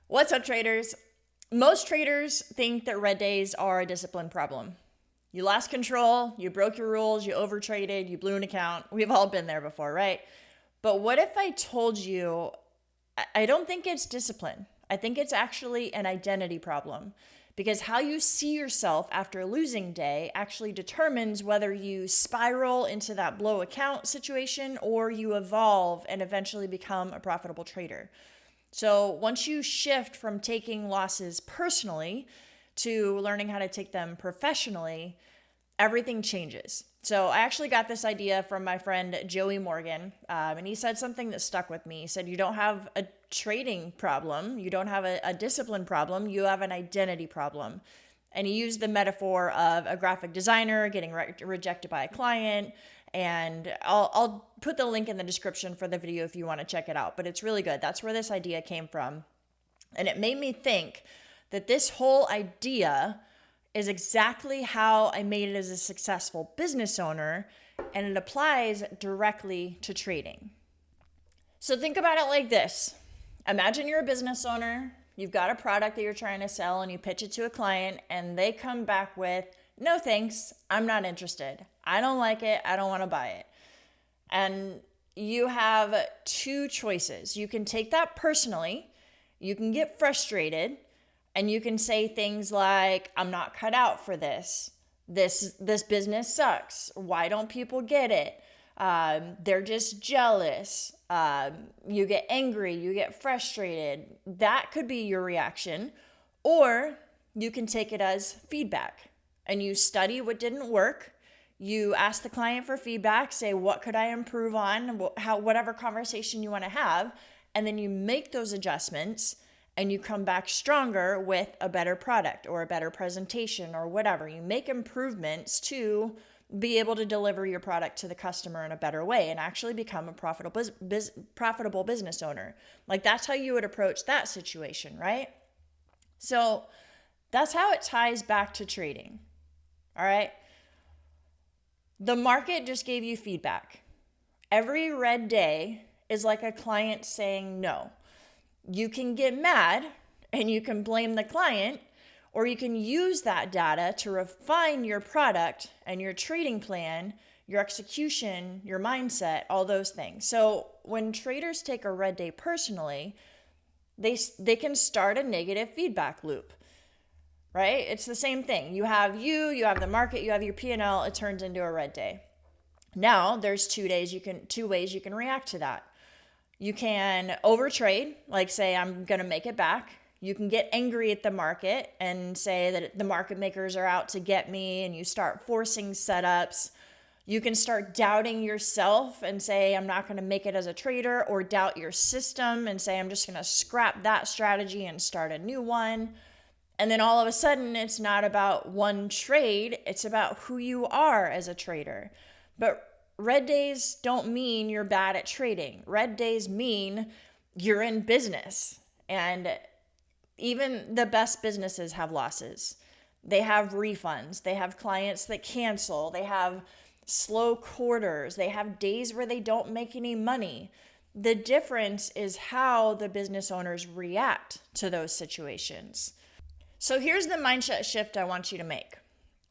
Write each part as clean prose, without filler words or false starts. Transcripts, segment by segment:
What's up, traders? Most traders think that red days are a discipline problem. You lost control, you broke your rules, you overtraded, you blew an account. We've all been there before, right? But what if I told you I don't think it's discipline? I think it's actually an identity problem, because how you see yourself after a losing day actually determines whether you spiral into that blow account situation or you evolve and eventually become a profitable trader. So once you shift from taking losses personally to learning how to take them professionally, everything changes. So I actually got this idea from my friend Joey Morgan, and he said something that stuck with me. He said, you don't have a trading problem, you don't have a discipline problem, you have an identity problem. And he used the metaphor of a graphic designer getting rejected by a client. And I'll put the link in the description for the video if you want to check it out. But it's really good. That's where this idea came from. And it made me think that this whole idea is exactly how I made it as a successful business owner. And it applies directly to trading. So think about it like this. Imagine you're a business owner. You've got a product that you're trying to sell and you pitch it to a client and they come back with, no thanks, I'm not interested. I don't like it. I don't want to buy it. And you have two choices. You can take that personally. You can get frustrated and you can say things like, I'm not cut out for this. This business sucks. Why don't people get it? They're just jealous. You get angry, you get frustrated. That could be your reaction. Or you can take it as feedback and you study what didn't work. You ask the client for feedback, say, what could I improve on? Whatever conversation you want to have. And then you make those adjustments and you come back stronger with a better product or a better presentation or whatever. You make improvements to be able to deliver your product to the customer in a better way and actually become a profitable business owner. Like that's how you would approach that situation, right? So that's how it ties back to trading. All right. The market just gave you feedback. Every red day is like a client saying no. You can get mad and you can blame the client, or you can use that data to refine your product and your trading plan, your execution, your mindset, all those things. So when traders take a red day personally, they can start a negative feedback loop, right? It's the same thing. You have the market, you have your P&L, it turns into a red day. Now there's two ways you can react to that. You can overtrade, like say, I'm going to make it back. You can get angry at the market and say that the market makers are out to get me, and you start forcing setups. You can start doubting yourself and say, I'm not going to make it as a trader, or doubt your system and say, I'm just going to scrap that strategy and start a new one. And then all of a sudden, it's not about one trade, it's about who you are as a trader. But red days don't mean you're bad at trading. Red days mean you're in business. And even the best businesses have losses. They have refunds. They have clients that cancel. They have slow quarters. They have days where they don't make any money. The difference is how the business owners react to those situations. So here's the mindset shift I want you to make.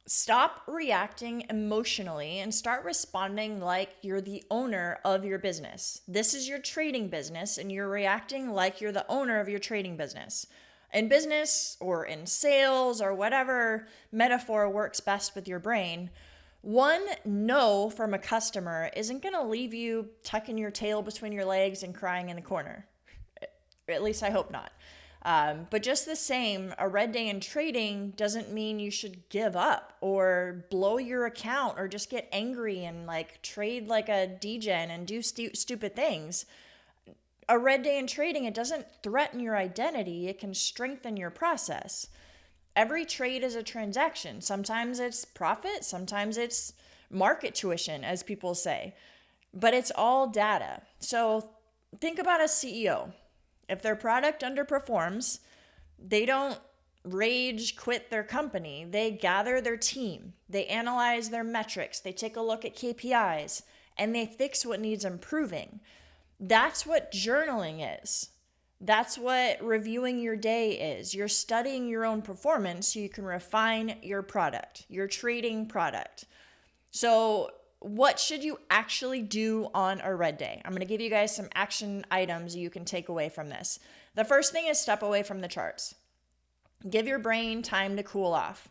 Stop reacting emotionally and start responding like you're the owner of your business. This is your trading business, and you're reacting like you're the owner of your trading business. In business or in sales or whatever metaphor works best with your brain, one no from a customer isn't going to leave you tucking your tail between your legs and crying in the corner. At least I hope not. But just the same, a red day in trading doesn't mean you should give up or blow your account or just get angry and like trade like a degen and do stupid things. A red day in trading, it doesn't threaten your identity. It can strengthen your process. Every trade is a transaction. Sometimes it's profit. Sometimes it's market tuition, as people say. But it's all data. So think about a CEO. If their product underperforms, they don't rage quit their company. They gather their team. They analyze their metrics. They take a look at KPIs and they fix what needs improving. That's what journaling is. That's what reviewing your day is. You're studying your own performance so you can refine your product, your trading product. So, what should you actually do on a red day? I'm going to give you guys some action items you can take away from this. The first thing is step away from the charts. Give your brain time to cool off.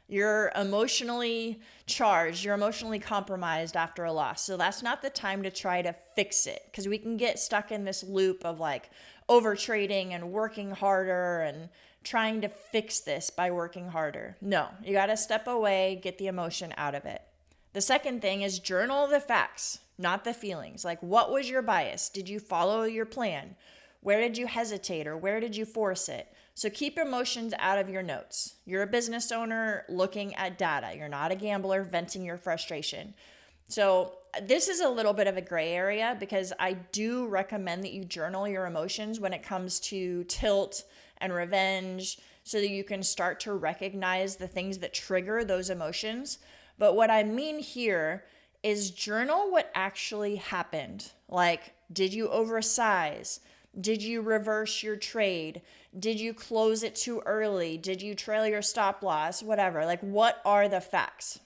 You're emotionally charged, you're emotionally compromised after a loss. So that's not the time to try to fix it, because we can get stuck in this loop of like over trading and working harder and trying to fix this by working harder. No, you got to step away, get the emotion out of it. The second thing is journal the facts, not the feelings. Like, what was your bias? Did you follow your plan? Where did you hesitate or where did you force it? So keep emotions out of your notes. You're a business owner looking at data. You're not a gambler venting your frustration. So this is a little bit of a gray area, because I do recommend that you journal your emotions when it comes to tilt and revenge, so that you can start to recognize the things that trigger those emotions. But what I mean here is journal what actually happened. Like, did you oversize? Did you reverse your trade? Did you close it too early? Did you trail your stop loss? Whatever. Like, what are the facts?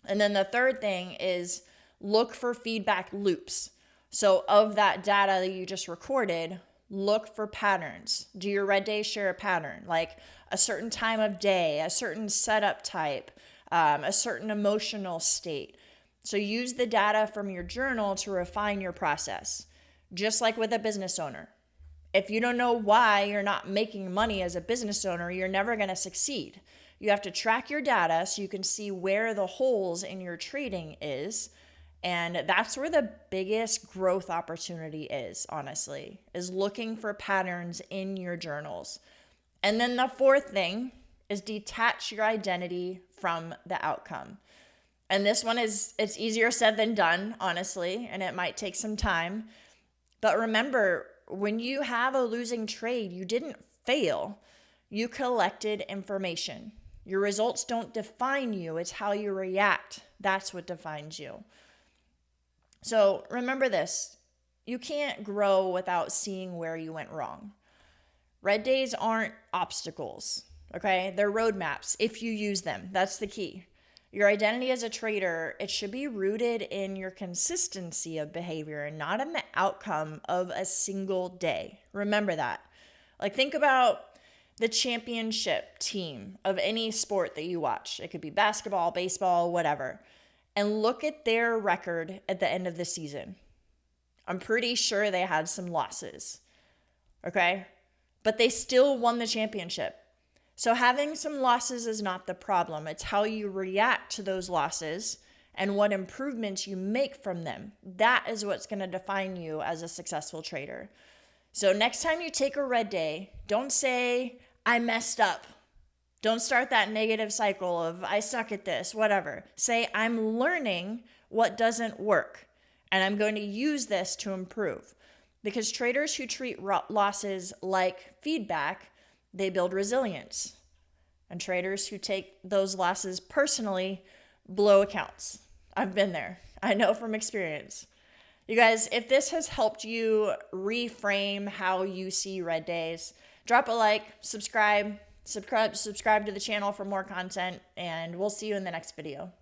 And then the third thing is look for feedback loops. So of that data that you just recorded, look for patterns. Do your red days share a pattern? Like a certain time of day, a certain setup type, a certain emotional state. So use the data from your journal to refine your process. Just like with a business owner. If you don't know why you're not making money as a business owner, you're never going to succeed. You have to track your data so you can see where the holes in your trading is. And that's where the biggest growth opportunity is, honestly, is looking for patterns in your journals. And then the fourth thing is detach your identity from the outcome. And this one it's easier said than done, honestly, and it might take some time. But remember, when you have a losing trade, you didn't fail. You collected information. Your results don't define you. It's how you react. That's what defines you. So remember this. You can't grow without seeing where you went wrong. Red days aren't obstacles, okay? They're roadmaps if you use them. That's the key. Your identity as a trader, it should be rooted in your consistency of behavior and not in the outcome of a single day. Remember that. Like, think about the championship team of any sport that you watch. It could be basketball, baseball, whatever. And look at their record at the end of the season. I'm pretty sure they had some losses, okay? But they still won the championship. So having some losses is not the problem. It's how you react to those losses and what improvements you make from them. That is what's going to define you as a successful trader. So next time you take a red day, don't say, I messed up. Don't start that negative cycle of, I suck at this, whatever. Say, I'm learning what doesn't work, and I'm going to use this to improve. Because traders who treat losses like feedback, they build resilience. And traders who take those losses personally blow accounts. I've been there. I know from experience. You guys, if this has helped you reframe how you see red days, drop a like, subscribe to the channel for more content, and we'll see you in the next video.